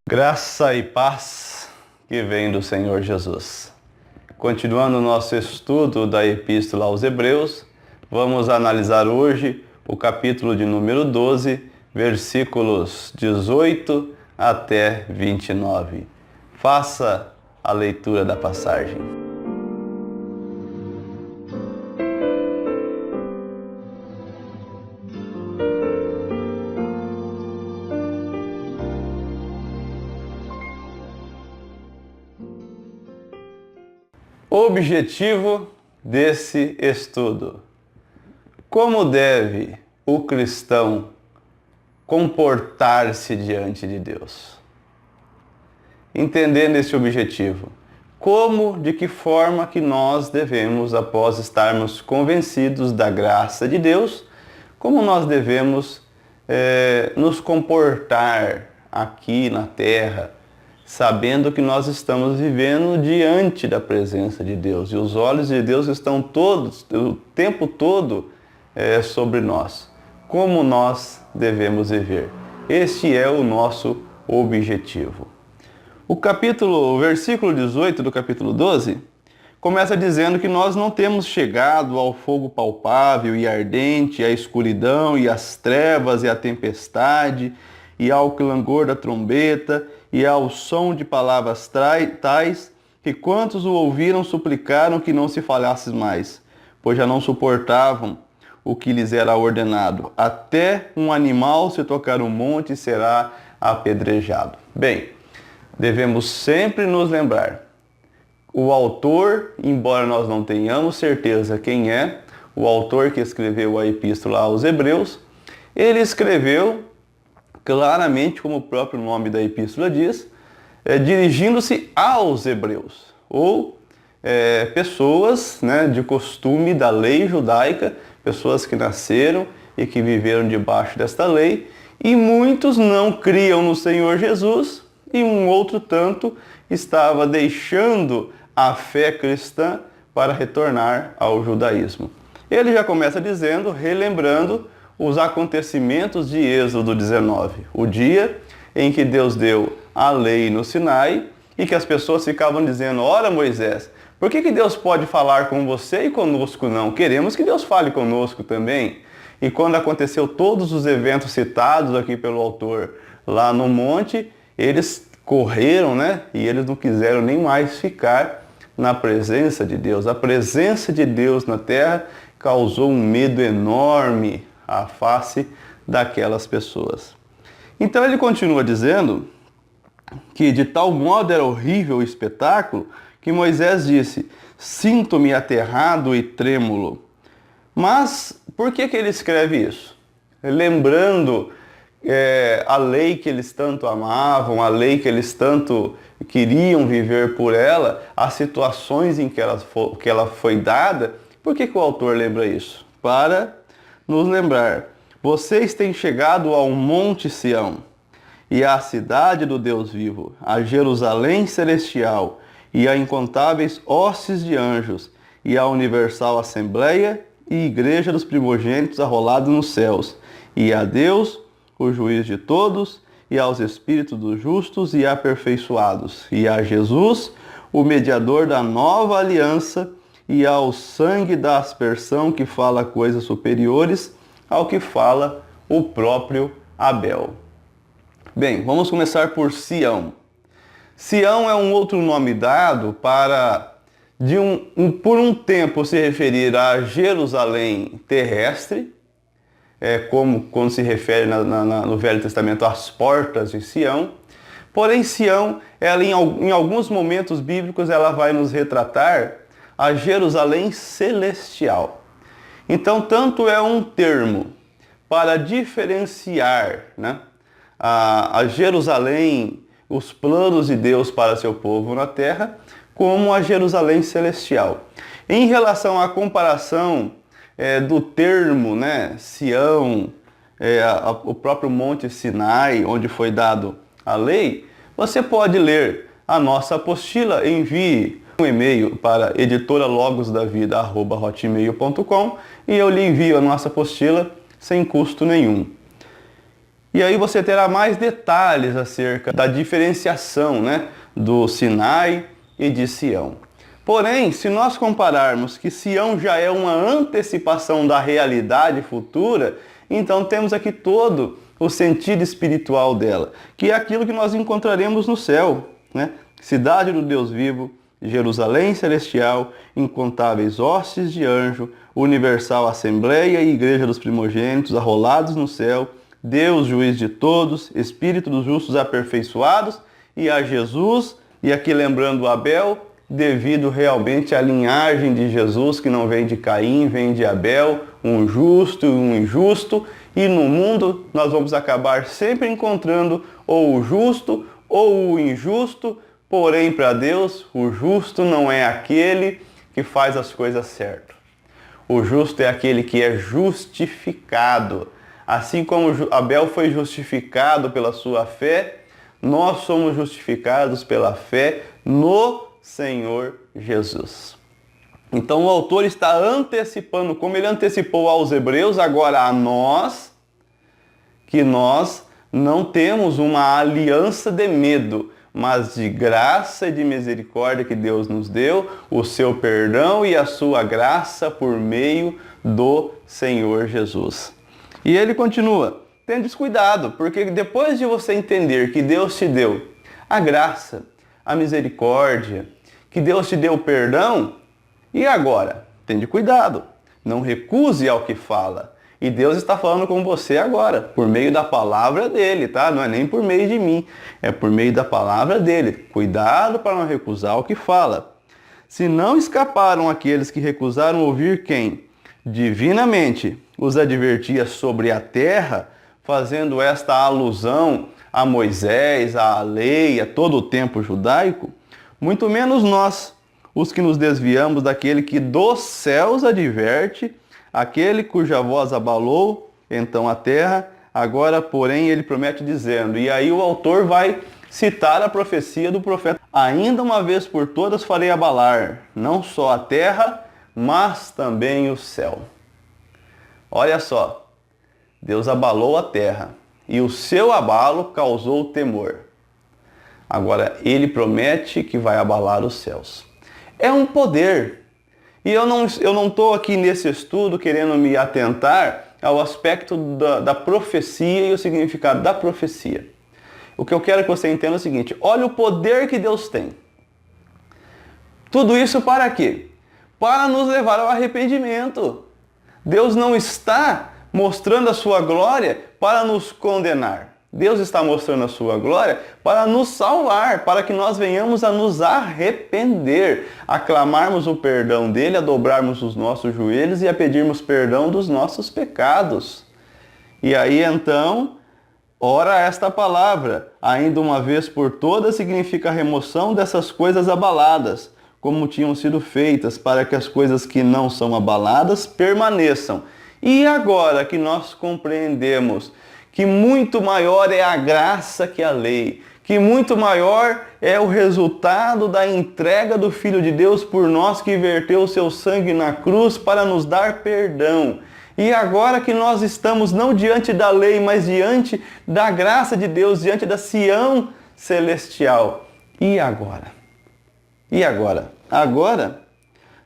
Graça e paz que vem do Senhor Jesus. Continuando o nosso estudo da Epístola aos Hebreus, vamos analisar hoje o capítulo de número 12, versículos 18 até 29. Faça a leitura da passagem. Objetivo desse estudo: como deve o cristão comportar-se diante de Deus? Entendendo esse objetivo, de que forma que nós devemos, após estarmos convencidos da graça de Deus, como nós devemos nos comportar aqui na terra, sabendo que nós estamos vivendo diante da presença de Deus e os olhos de Deus estão todos, o tempo todo, sobre nós. Como nós devemos viver? Este é o nosso objetivo. O versículo 18 do capítulo 12 começa dizendo que nós não temos chegado ao fogo palpável e ardente, à escuridão e às trevas e à tempestade e ao clangor da trombeta e ao som de palavras tais que quantos o ouviram suplicaram que não se falasse mais, pois já não suportavam o que lhes era ordenado. Até um animal se tocar um monte será apedrejado. Bem, devemos sempre nos lembrar, o autor, embora nós não tenhamos certeza quem é, o autor que escreveu a Epístola aos Hebreus, ele escreveu claramente, como o próprio nome da epístola diz, dirigindo-se aos hebreus, ou pessoas de costume da lei judaica, pessoas que nasceram e que viveram debaixo desta lei, e muitos não criam no Senhor Jesus, e um outro tanto estava deixando a fé cristã para retornar ao judaísmo. Ele já começa dizendo, relembrando os acontecimentos de Êxodo 19, o dia em que Deus deu a lei no Sinai e que as pessoas ficavam dizendo: ora Moisés, por que Deus pode falar com você e conosco não? Queremos que Deus fale conosco também. E quando aconteceu todos os eventos citados aqui pelo autor lá no monte, eles correram, e eles não quiseram nem mais ficar na presença de Deus. A presença de Deus na terra causou um medo enorme à face daquelas pessoas. Então ele continua dizendo que de tal modo era horrível o espetáculo que Moisés disse: sinto-me aterrado e trêmulo. Mas por que ele escreve isso? Lembrando a lei que eles tanto amavam, a lei que eles tanto queriam viver por ela, as situações em que ela foi dada. Por que o autor lembra isso? Para nos lembrar: vocês têm chegado ao Monte Sião, e à cidade do Deus vivo, a Jerusalém celestial, e a incontáveis hostes de anjos, e a universal assembleia e igreja dos primogênitos arrolados nos céus, e a Deus, o juiz de todos, e aos espíritos dos justos e aperfeiçoados, e a Jesus, o mediador da nova aliança, e ao sangue da aspersão que fala coisas superiores ao que fala o próprio Abel. Bem, vamos começar por Sião. Sião é um outro nome dado para, por um tempo, se referir a Jerusalém terrestre, como quando se refere no Velho Testamento às portas de Sião. Porém, Sião, ela, em alguns momentos bíblicos, ela vai nos retratar a Jerusalém celestial. Então, tanto é um termo para diferenciar a Jerusalém, os planos de Deus para seu povo na terra, como a Jerusalém celestial. Em relação à comparação do termo Sião o próprio Monte Sinai, onde foi dado a lei, você pode ler a nossa apostila. Envie um e-mail para editoralogosdavida@hotmail.com e eu lhe envio a nossa apostila sem custo nenhum. E aí você terá mais detalhes acerca da diferenciação, né, do Sinai e de Sião. Porém, se nós compararmos que Sião já é uma antecipação da realidade futura, então temos aqui todo o sentido espiritual dela, que é aquilo que nós encontraremos no céu, né? Cidade do Deus vivo, Jerusalém celestial, incontáveis hostes de anjo, universal assembleia e igreja dos primogênitos arrolados no céu, Deus juiz de todos, Espírito dos justos aperfeiçoados, e a Jesus, e aqui lembrando Abel, devido realmente à linhagem de Jesus, que não vem de Caim, vem de Abel, um justo e um injusto, e no mundo nós vamos acabar sempre encontrando ou o justo ou o injusto, porém para Deus o justo não é aquele que faz as coisas certas. O justo é aquele que é justificado. Assim como Abel foi justificado pela sua fé, nós somos justificados pela fé no Senhor Jesus. Então o autor está antecipando, como ele antecipou aos hebreus, agora a nós, que nós não temos uma aliança de medo, mas de graça e de misericórdia que Deus nos deu, o seu perdão e a sua graça por meio do Senhor Jesus. E ele continua, tendes cuidado, porque depois de você entender que Deus te deu a graça, a misericórdia, que Deus te deu o perdão, e agora? Tende cuidado, não recuse ao que fala. E Deus está falando com você agora, por meio da palavra dele, tá? Não é nem por meio de mim, é por meio da palavra dele. Cuidado para não recusar o que fala. Se não escaparam aqueles que recusaram ouvir quem, divinamente, os advertia sobre a terra, fazendo esta alusão a Moisés, à lei, a todo o tempo judaico, muito menos nós, os que nos desviamos daquele que dos céus adverte, aquele cuja voz abalou então a terra, agora, porém, ele promete dizendo, e aí o autor vai citar a profecia do profeta, ainda uma vez por todas farei abalar, não só a terra, mas também o céu. Olha só, Deus abalou a terra e o seu abalo causou temor. Agora, ele promete que vai abalar os céus. É um poder. E eu não estou aqui nesse estudo querendo me atentar ao aspecto da profecia e o significado da profecia. O que eu quero que você entenda é o seguinte, olha o poder que Deus tem. Tudo isso para quê? Para nos levar ao arrependimento. Deus não está mostrando a sua glória para nos condenar. Deus está mostrando a sua glória para nos salvar, para que nós venhamos a nos arrepender, a clamarmos o perdão dele, a dobrarmos os nossos joelhos e a pedirmos perdão dos nossos pecados. E aí então, ora esta palavra, ainda uma vez por todas, significa a remoção dessas coisas abaladas, como tinham sido feitas, para que as coisas que não são abaladas permaneçam. E agora que nós compreendemos que muito maior é a graça que a lei, que muito maior é o resultado da entrega do Filho de Deus por nós, que verteu o seu sangue na cruz para nos dar perdão. E agora que nós estamos não diante da lei, mas diante da graça de Deus, diante da Sião celestial. E agora? E agora? Agora,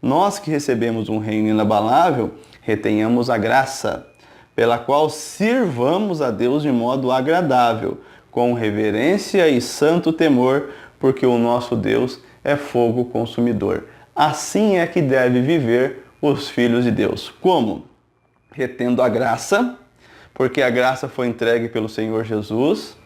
nós que recebemos um reino inabalável, retenhamos a graça, pela qual sirvamos a Deus de modo agradável, com reverência e santo temor, porque o nosso Deus é fogo consumidor. Assim é que deve viver os filhos de Deus. Como? Retendo a graça, porque a graça foi entregue pelo Senhor Jesus.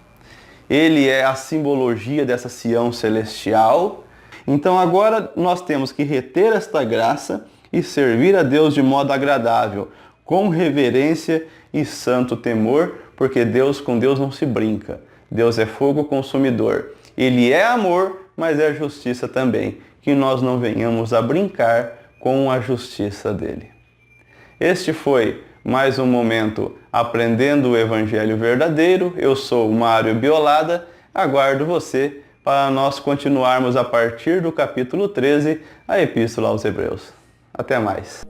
Ele é a simbologia dessa Sião celestial. Então agora nós temos que reter esta graça e servir a Deus de modo agradável, com reverência e santo temor, porque com Deus não se brinca. Deus é fogo consumidor. Ele é amor, mas é justiça também. Que nós não venhamos a brincar com a justiça dele. Este foi mais um momento Aprendendo o Evangelho Verdadeiro. Eu sou Mário Biolada, aguardo você para nós continuarmos a partir do capítulo 13, a Epístola aos Hebreus. Até mais.